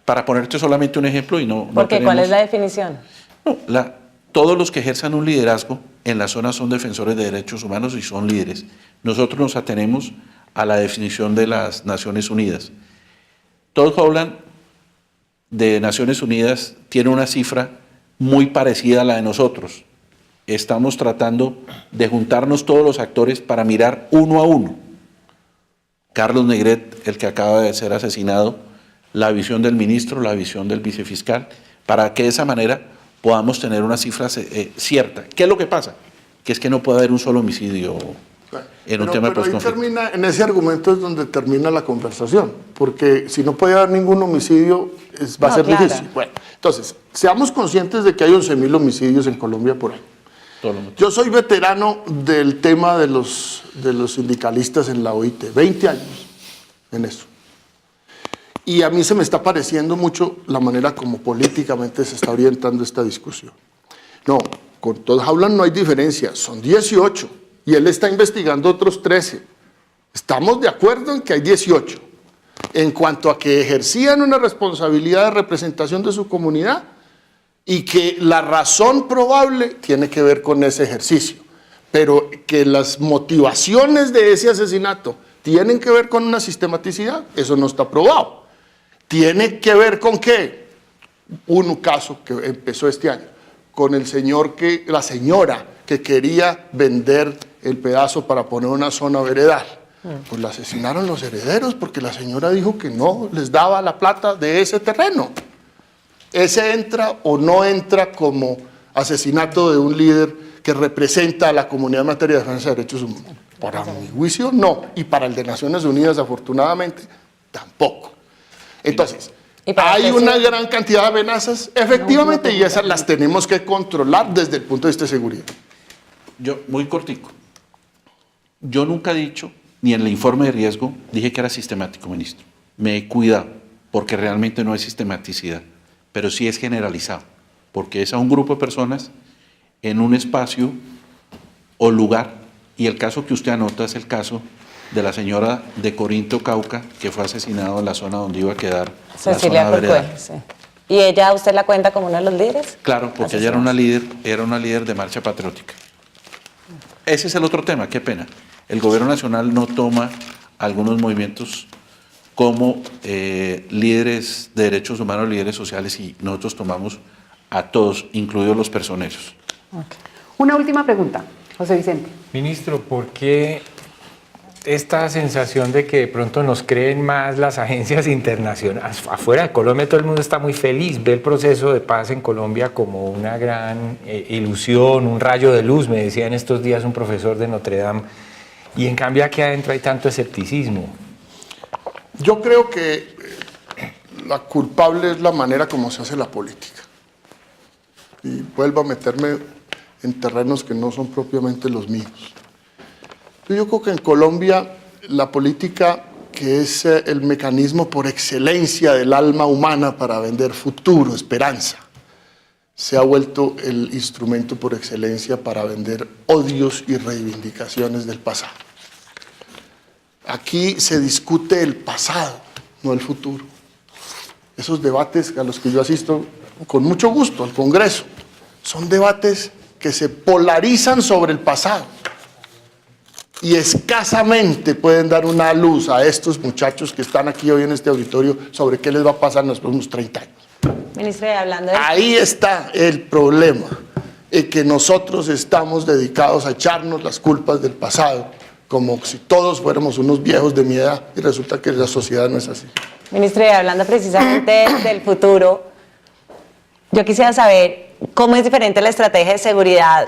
Para ponerte solamente un ejemplo y no... ¿Por qué? ¿Cuál es la definición? No, todos los que ejerzan un liderazgo en la zona son defensores de derechos humanos y son líderes. Nosotros nos atenemos a la definición de las Naciones Unidas. Todd Howland de Naciones Unidas tiene una cifra muy parecida a la de nosotros. Estamos tratando de juntarnos todos los actores para mirar uno a uno. Carlos Negret, el que acaba de ser asesinado, la visión del ministro, la visión del vicefiscal, para que de esa manera podamos tener una cifra cierta. ¿Qué es lo que pasa? Que es que no puede haber un solo homicidio en un tema de posconflicto. En ese argumento es donde termina la conversación, porque si no puede haber ningún homicidio, va a ser difícil. Bueno, entonces, seamos conscientes de que hay 11.000 homicidios en Colombia por año. Yo soy veterano del tema de los sindicalistas en la OIT, 20 años en eso. Y a mí se me está pareciendo mucho la manera como políticamente se está orientando esta discusión. No, con Todd Howland no hay diferencia, son 18 y él está investigando otros 13. Estamos de acuerdo en que hay 18. En cuanto a que ejercían una responsabilidad de representación de su comunidad y que la razón probable tiene que ver con ese ejercicio, pero que las motivaciones de ese asesinato tienen que ver con una sistematicidad, eso no está probado. ¿Tiene que ver con qué? Un caso que empezó este año, con la señora que quería vender el pedazo para poner una zona veredal. Pues la asesinaron los herederos porque la señora dijo que no les daba la plata de ese terreno. ¿Ese entra o no entra como asesinato de un líder que representa a la comunidad en materia de defensa de derechos humanos? Para mi juicio, no. Y para el de Naciones Unidas, afortunadamente, tampoco. Entonces, hay una gran cantidad de amenazas, efectivamente, y esas las tenemos que controlar desde el punto de vista de seguridad. Yo, muy cortico, yo nunca he dicho, ni en el informe de riesgo, dije que era sistemático, ministro. Me he cuidado, porque realmente no es sistematicidad, pero sí es generalizado, porque es a un grupo de personas en un espacio o lugar, y el caso que usted anota es el caso de la señora de Corinto, Cauca, que fue asesinada en la zona donde iba a quedar Cecilia Corcuera, sí. ¿Y ella, usted la cuenta como uno de los líderes? Claro, porque ella era una líder de marcha patriótica. Ese es el otro tema, qué pena. El gobierno nacional no toma algunos movimientos como líderes de derechos humanos, líderes sociales, y nosotros tomamos a todos, incluidos los personeros. Okay. Una última pregunta, José Vicente. Ministro, ¿por qué esta sensación de que de pronto nos creen más las agencias internacionales? Afuera de Colombia todo el mundo está muy feliz, ve el proceso de paz en Colombia como una gran ilusión, un rayo de luz, me decía en estos días un profesor de Notre Dame, y en cambio aquí adentro hay tanto escepticismo. Yo creo que la culpable es la manera como se hace la política. Y vuelvo a meterme en terrenos que no son propiamente los míos. Yo creo que en Colombia la política, que es el mecanismo por excelencia del alma humana para vender futuro, esperanza, se ha vuelto el instrumento por excelencia para vender odios y reivindicaciones del pasado. Aquí se discute el pasado, no el futuro. Esos debates a los que yo asisto con mucho gusto al Congreso son debates que se polarizan sobre el pasado y escasamente pueden dar una luz a estos muchachos que están aquí hoy en este auditorio sobre qué les va a pasar en los próximos 30 años. Ministro, hablando de... Ahí está el problema, en que nosotros estamos dedicados a echarnos las culpas del pasado, como si todos fuéramos unos viejos de mi edad, y resulta que la sociedad no es así. Ministro, hablando precisamente del futuro, yo quisiera saber cómo es diferente la estrategia de seguridad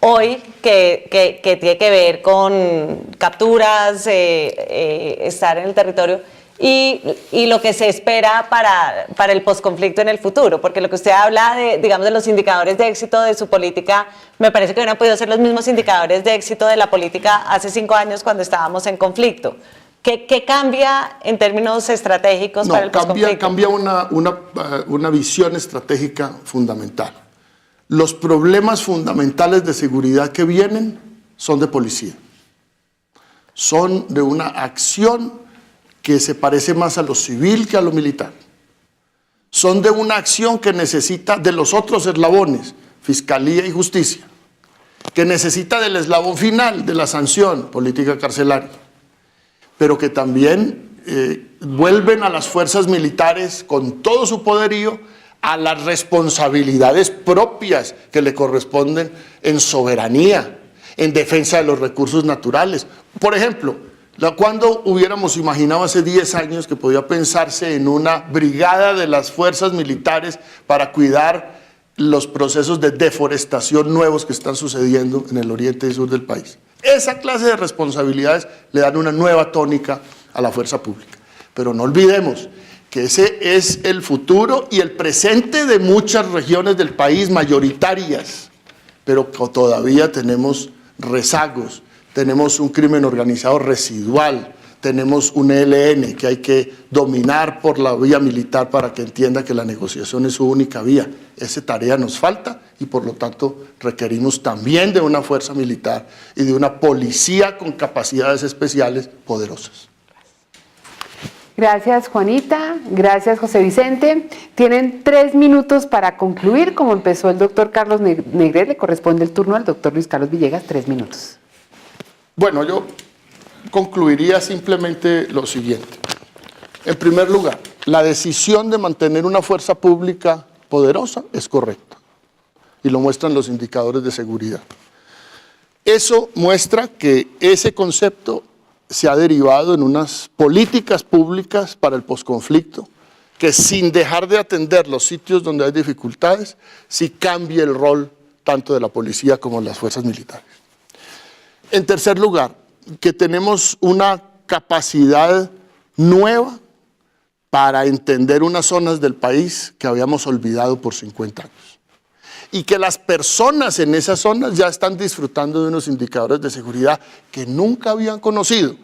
hoy que tiene que ver con capturas, estar en el territorio, y lo que se espera para el posconflicto en el futuro, porque lo que usted habla de, digamos, de los indicadores de éxito de su política, me parece que hubieran podido ser los mismos indicadores de éxito de la política hace 5 años cuando estábamos en conflicto. ¿Qué cambia en términos estratégicos para el posconflicto? Cambia una visión estratégica fundamental. Los problemas fundamentales de seguridad que vienen son de policía. Son de una acción que se parece más a lo civil que a lo militar. Son de una acción que necesita de los otros eslabones, fiscalía y justicia, que necesita del eslabón final de la sanción, política carcelaria, pero que también vuelven a las fuerzas militares con todo su poderío a las responsabilidades propias que le corresponden en soberanía, en defensa de los recursos naturales. Por ejemplo, ¿cuándo hubiéramos imaginado hace 10 años que podía pensarse en una brigada de las fuerzas militares para cuidar los procesos de deforestación nuevos que están sucediendo en el oriente y sur del país? Esa clase de responsabilidades le dan una nueva tónica a la fuerza pública. Pero no olvidemos que ese es el futuro y el presente de muchas regiones del país, mayoritarias, pero que todavía tenemos rezagos. Tenemos un crimen organizado residual, tenemos un ELN que hay que dominar por la vía militar para que entienda que la negociación es su única vía. Esa tarea nos falta y por lo tanto requerimos también de una fuerza militar y de una policía con capacidades especiales poderosas. Gracias, Juanita. Gracias, José Vicente. Tienen 3 minutos para concluir. Como empezó el doctor Carlos Negret, le corresponde el turno al doctor Luis Carlos Villegas, 3 minutos. Bueno, yo concluiría simplemente lo siguiente. En primer lugar, la decisión de mantener una fuerza pública poderosa es correcta y lo muestran los indicadores de seguridad. Eso muestra que ese concepto se ha derivado en unas políticas públicas para el posconflicto que, sin dejar de atender los sitios donde hay dificultades, sí cambia el rol tanto de la policía como de las fuerzas militares. En tercer lugar, que tenemos una capacidad nueva para entender unas zonas del país que habíamos olvidado por 50 años. Y que las personas en esas zonas ya están disfrutando de unos indicadores de seguridad que nunca habían conocido,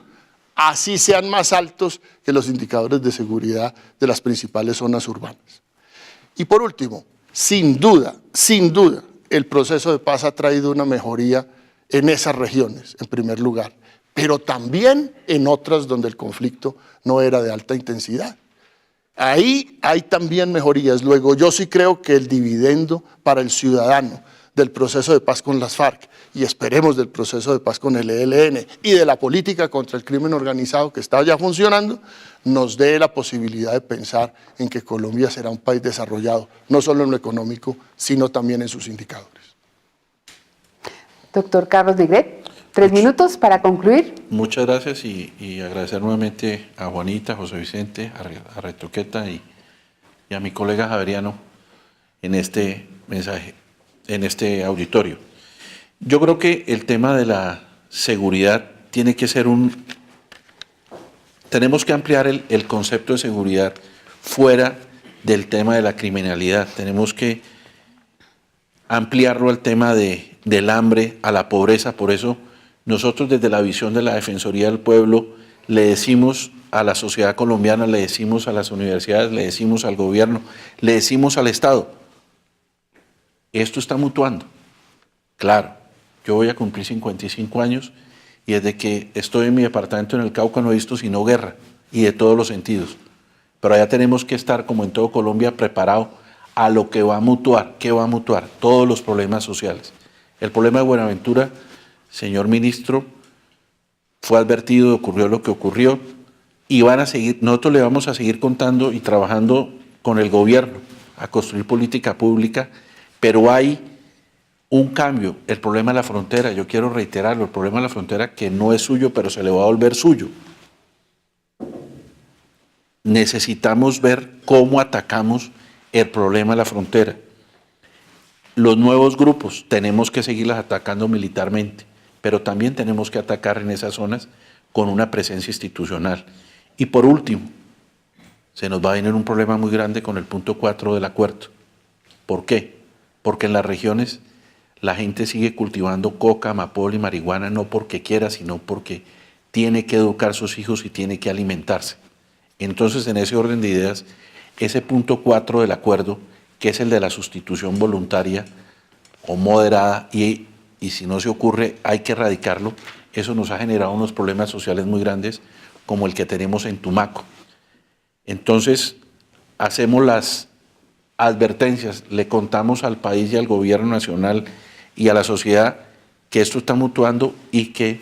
así sean más altos que los indicadores de seguridad de las principales zonas urbanas. Y por último, sin duda, el proceso de paz ha traído una mejoría en esas regiones, en primer lugar, pero también en otras donde el conflicto no era de alta intensidad. Ahí hay también mejorías. Luego, yo sí creo que el dividendo para el ciudadano del proceso de paz con las FARC, y esperemos del proceso de paz con el ELN, y de la política contra el crimen organizado que está ya funcionando, nos dé la posibilidad de pensar en que Colombia será un país desarrollado, no solo en lo económico, sino también en sus indicadores. Doctor Carlos Negret, 3 minutos para concluir. Muchas gracias y agradecer nuevamente a Juanita, a José Vicente, a Retroqueta y a mi colega Javeriano en este mensaje, en este auditorio. Yo creo que el tema de la seguridad tiene que ser tenemos que ampliar el concepto de seguridad fuera del tema de la criminalidad. Tenemos que ampliarlo al tema del hambre, a la pobreza. Por eso nosotros desde la visión de la Defensoría del Pueblo le decimos a la sociedad colombiana, le decimos a las universidades, le decimos al gobierno, le decimos al Estado, esto está mutuando. Claro, yo voy a cumplir 55 años y desde que estoy en mi departamento en el Cauca no he visto sino guerra y de todos los sentidos. Pero allá tenemos que estar, como en todo Colombia, preparado a lo que va a mutuar. ¿Qué va a mutuar? Todos los problemas sociales. El problema de Buenaventura, señor ministro, fue advertido, ocurrió lo que ocurrió y van a seguir, nosotros le vamos a seguir contando y trabajando con el gobierno a construir política pública, pero hay un cambio. El problema de la frontera, yo quiero reiterarlo, el problema de la frontera que no es suyo, pero se le va a volver suyo. Necesitamos ver cómo atacamos el problema de la frontera. Los nuevos grupos tenemos que seguirlas atacando militarmente, pero también tenemos que atacar en esas zonas con una presencia institucional. Y por último, se nos va a venir un problema muy grande con el punto 4 del acuerdo. ¿Por qué? Porque en las regiones la gente sigue cultivando coca, amapola y marihuana no porque quiera, sino porque tiene que educar a sus hijos y tiene que alimentarse. Entonces, en ese orden de ideas, ese punto 4 del acuerdo, que es el de la sustitución voluntaria o moderada, y si no se ocurre hay que erradicarlo, eso nos ha generado unos problemas sociales muy grandes, como el que tenemos en Tumaco. Entonces, hacemos las advertencias, le contamos al país y al gobierno nacional y a la sociedad que esto está mutuando y que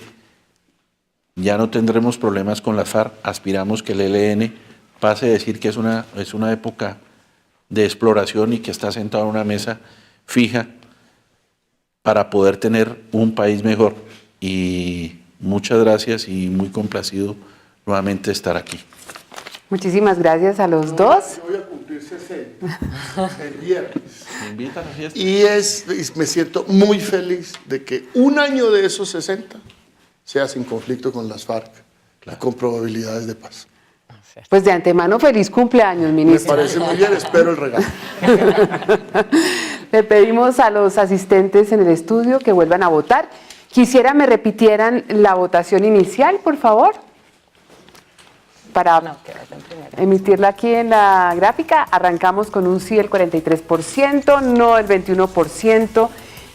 ya no tendremos problemas con las FARC. Aspiramos que el ELN pase a decir que es una época de exploración y que está sentado en una mesa fija para poder tener un país mejor. Y muchas gracias y muy complacido nuevamente estar aquí. Muchísimas gracias a los dos. Yo voy a cumplir 60 el viernes. Me invitan a la fiesta. Y me siento muy feliz de que un año de esos 60 sea sin conflicto con las FARC, claro, con probabilidades de paz. Pues de antemano, feliz cumpleaños, ministro. Me parece muy bien, espero el regalo. Le pedimos a los asistentes en el estudio que vuelvan a votar. Quisiera me repitieran la votación inicial, por favor, para emitirla aquí en la gráfica. Arrancamos con un sí el 43%, no el 21%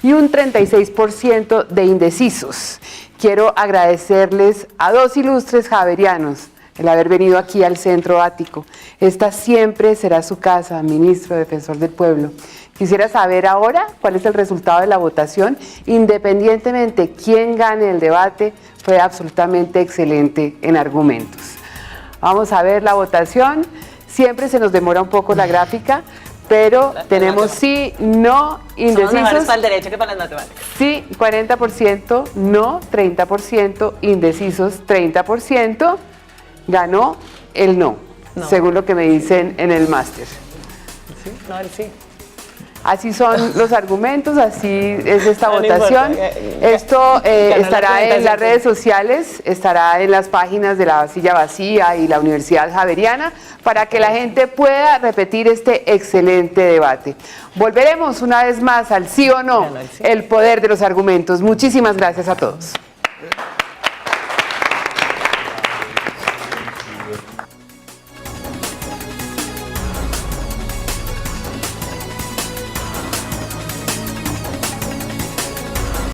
y un 36% de indecisos. Quiero agradecerles a dos ilustres javerianos el haber venido aquí al Centro Ático. Esta siempre será su casa, ministro, defensor del pueblo. Quisiera saber ahora cuál es el resultado de la votación. Independientemente quién gane el debate, fue absolutamente excelente en argumentos. Vamos a ver la votación. Siempre se nos demora un poco la gráfica, pero tenemos sí, no, indecisos. Somos mejores para el derecho que para las matemáticas. Sí, 40%, no, 30%, indecisos, 30%. Ganó el no, según lo que me dicen en el máster. ¿Sí? No, el sí. Así son los argumentos, así es esta votación. Esto estará en las redes sociales, estará en las páginas de la Silla Vacía y la Universidad Javeriana, para que la gente pueda repetir este excelente debate. Volveremos una vez más al sí o no, el poder de los argumentos. Muchísimas gracias a todos.